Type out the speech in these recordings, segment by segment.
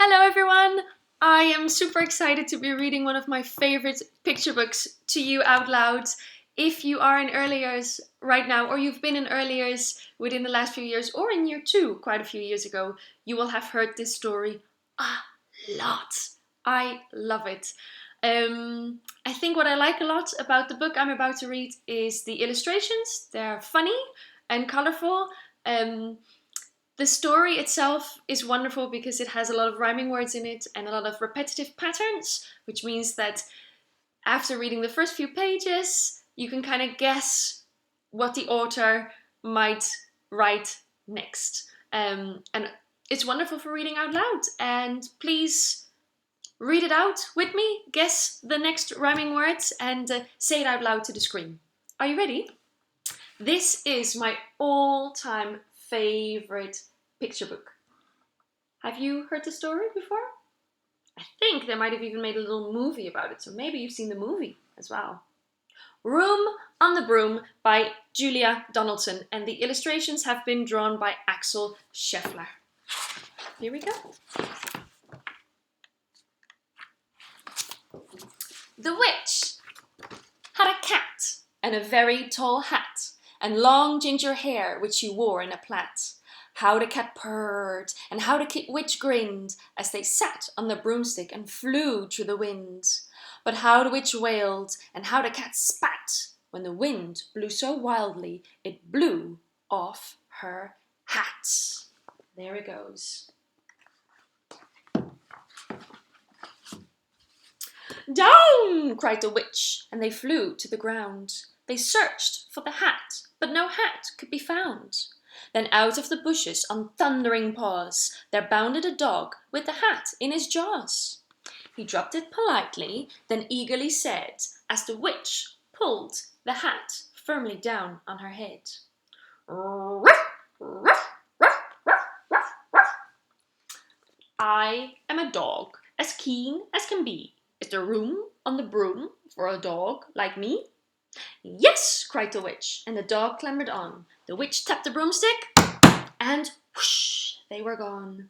Hello everyone! I am super excited to be reading one of my favorite picture books to you out loud. If you are in early years right now, or you've been in early years within the last few years, or in year two quite a few years ago, you will have heard this story a lot. I love it. I think what I like a lot about the book I'm about to read is the illustrations. They're funny and colorful. The story itself is wonderful because it has a lot of rhyming words in it and a lot of repetitive patterns, which means that after reading the first few pages, you can kind of guess what the author might write next. And it's wonderful for reading out loud. And please read it out with me, guess the next rhyming words, and say it out loud to the screen. Are you ready? This is my all-time favorite picture book. Have you heard the story before? I think they might have even made a little movie about it, so maybe you've seen the movie as well. Room on the Broom by Julia Donaldson, and the illustrations have been drawn by Axel Scheffler. Here we go. The witch had a cat and a very tall hat and long ginger hair which she wore in a plait. How the cat purred and how the witch grinned as they sat on the broomstick and flew through the wind. But how the witch wailed and how the cat spat when the wind blew so wildly it blew off her hat. There it goes. Down! Cried the witch, and they flew to the ground. They searched for the hat, but no hat could be found. Then out of the bushes on thundering paws there bounded a dog with the hat in his jaws. He dropped it politely, then eagerly said, as the witch pulled the hat firmly down on her head. Ruff, ruff, ruff, ruff, ruff, ruff. I am a dog, as keen as can be. Is there room on the broom for a dog like me? Yes, cried the witch, and the dog clambered on. The witch tapped the broomstick, and whoosh, they were gone.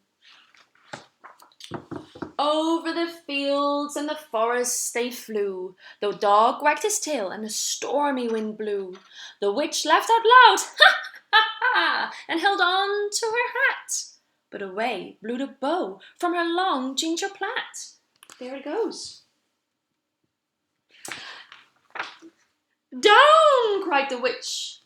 Over the fields and the forests they flew. The dog wagged his tail, and a stormy wind blew. The witch laughed out loud, ha, ha, ha, and held on to her hat. But away blew the bow from her long ginger plait. There it goes. Down! Cried the witch.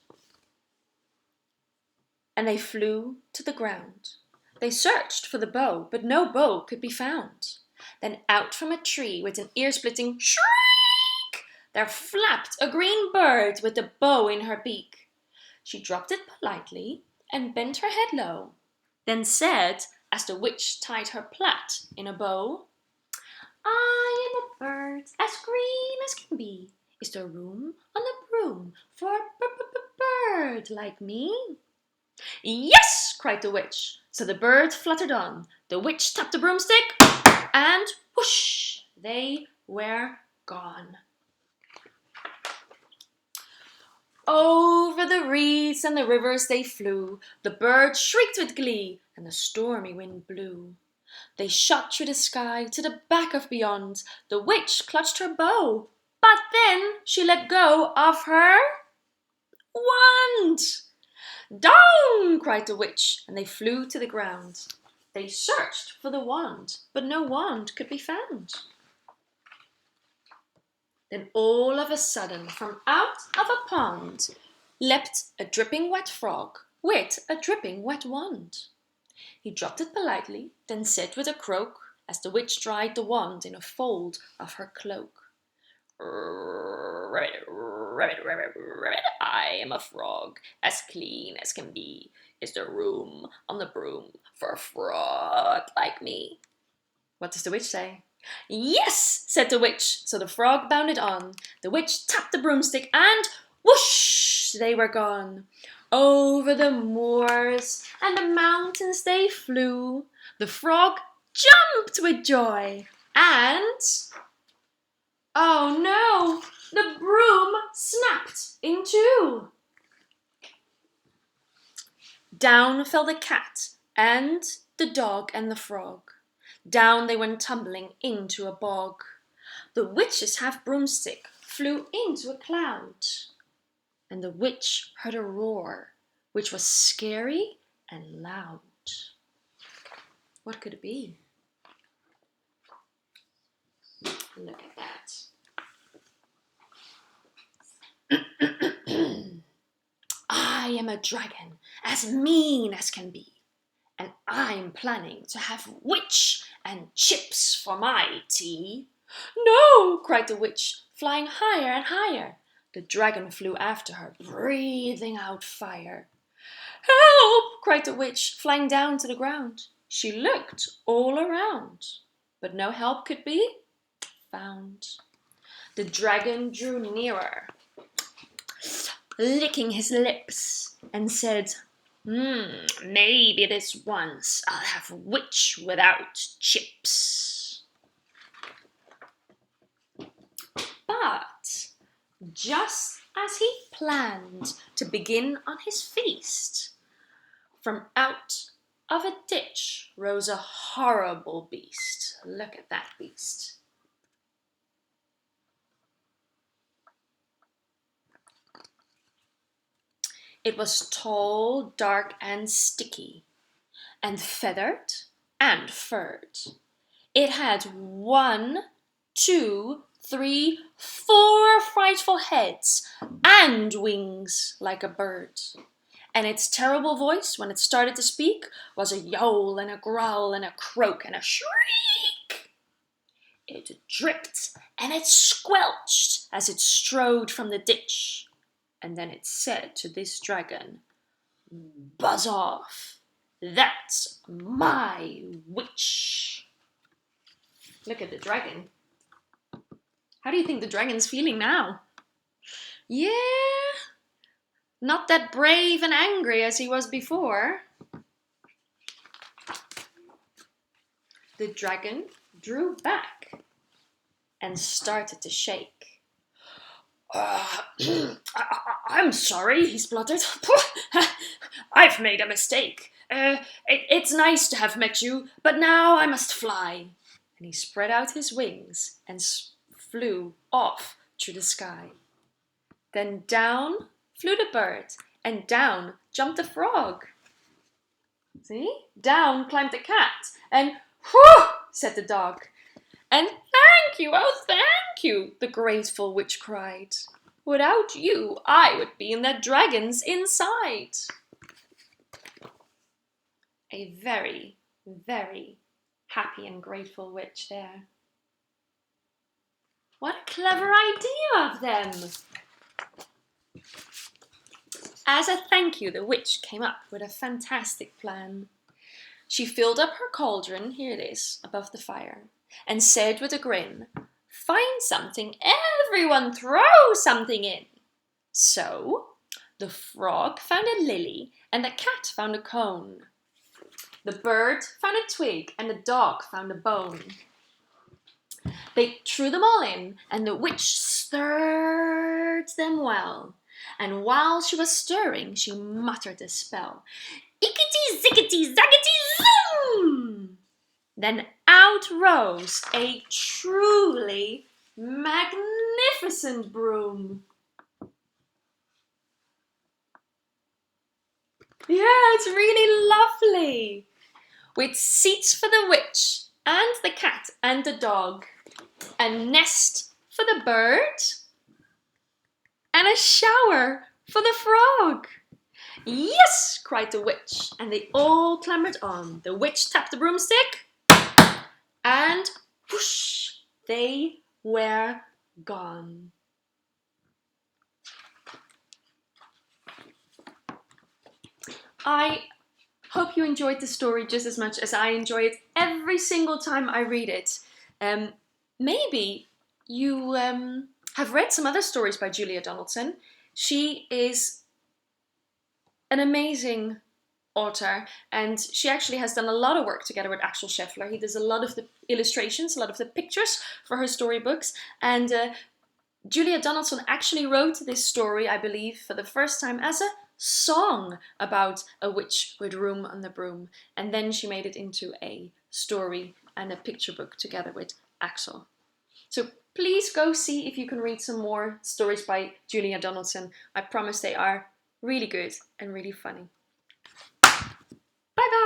And they flew to the ground. They searched for the bow, but no bow could be found. Then out from a tree with an ear-splitting shriek, there flapped a green bird with the bow in her beak. She dropped it politely and bent her head low, then said, as the witch tied her plait in a bow, I am a bird as green as can be. Is there room on the broom for a bird like me? Yes, cried the witch. So the bird fluttered on. The witch tapped the broomstick, and whoosh, they were gone. Over the reeds and the rivers they flew. The bird shrieked with glee, and the stormy wind blew. They shot through the sky to the back of beyond. The witch clutched her bow, but then she let go of her wand. Down! Cried the witch, and they flew to the ground. They searched for the wand, but no wand could be found. Then all of a sudden, from out of a pond, leapt a dripping wet frog with a dripping wet wand. He dropped it politely, then said with a croak, as the witch dried the wand in a fold of her cloak. Rabbit, rabbit, rabbit, rabbit, I am a frog, as clean as can be. Is there room on the broom for a frog like me? What does the witch say? Yes, said the witch, so the frog bounded on. The witch tapped the broomstick, and whoosh, they were gone. Over the moors and the mountains they flew. The frog jumped with joy, and oh no, the broom snapped in two. Down fell the cat and the dog and the frog. Down they went tumbling into a bog. The witch's half-broomstick flew into a cloud, and the witch heard a roar, which was scary and loud. What could it be? Look at that. I am a dragon, as mean as can be, and I'm planning to have witch and chips for my tea. No, cried the witch, flying higher and higher. The dragon flew after her, breathing out fire. Help, cried the witch, flying down to the ground. She looked all around, but no help could be found. The dragon drew nearer, licking his lips, and said, maybe this once I'll have witch without chips. But just as he planned to begin on his feast, from out of a ditch rose a horrible beast. Look at that beast. It was tall, dark, and sticky, and feathered and furred. It had 1, 2, 3, 4 frightful heads and wings like a bird. And its terrible voice, when it started to speak, was a yowl and a growl and a croak and a shriek. It dripped and it squelched as it strode from the ditch. And then it said to this dragon, buzz off, that's my witch. Look at the dragon. How do you think the dragon's feeling now? Yeah, not that brave and angry as he was before. The dragon drew back and started to shake. I'm sorry, he spluttered. I've made a mistake. It's nice to have met you, but now I must fly. And he spread out his wings and flew off through the sky. Then down flew the bird, and down jumped the frog. See? Down climbed the cat, and whew, said the dog. And thank you, oh thank you, the grateful witch cried. Without you, I would be in that dragon's inside. A very, very happy and grateful witch there. What a clever idea of them! As a thank you, the witch came up with a fantastic plan. She filled up her cauldron, here it is, above the fire, and said with a grin, find something, everyone throw something in. So, the frog found a lily, and the cat found a cone. The bird found a twig, and the dog found a bone. They threw them all in, and the witch stirred them well. And while she was stirring, she muttered a spell. Ickety, zickety, zackety, zoom! Then out rose a truly magnificent broom. Yeah, it's really lovely. With seats for the witch and the cat and the dog. A nest for the bird. And a shower for the frog. Yes, cried the witch, and they all clambered on. The witch tapped the broomstick, and whoosh, they were gone. I hope you enjoyed the story just as much as I enjoy it every single time I read it. Maybe you have read some other stories by Julia Donaldson. She is an amazing author, and she actually has done a lot of work together with Axel Scheffler. He does a lot of the illustrations, a lot of the pictures for her storybooks, and Julia Donaldson actually wrote this story, I believe, for the first time as a song about a witch with room on the broom. And then she made it into a story and a picture book together with Axel. So please go see if you can read some more stories by Julia Donaldson. I promise they are really good and really funny.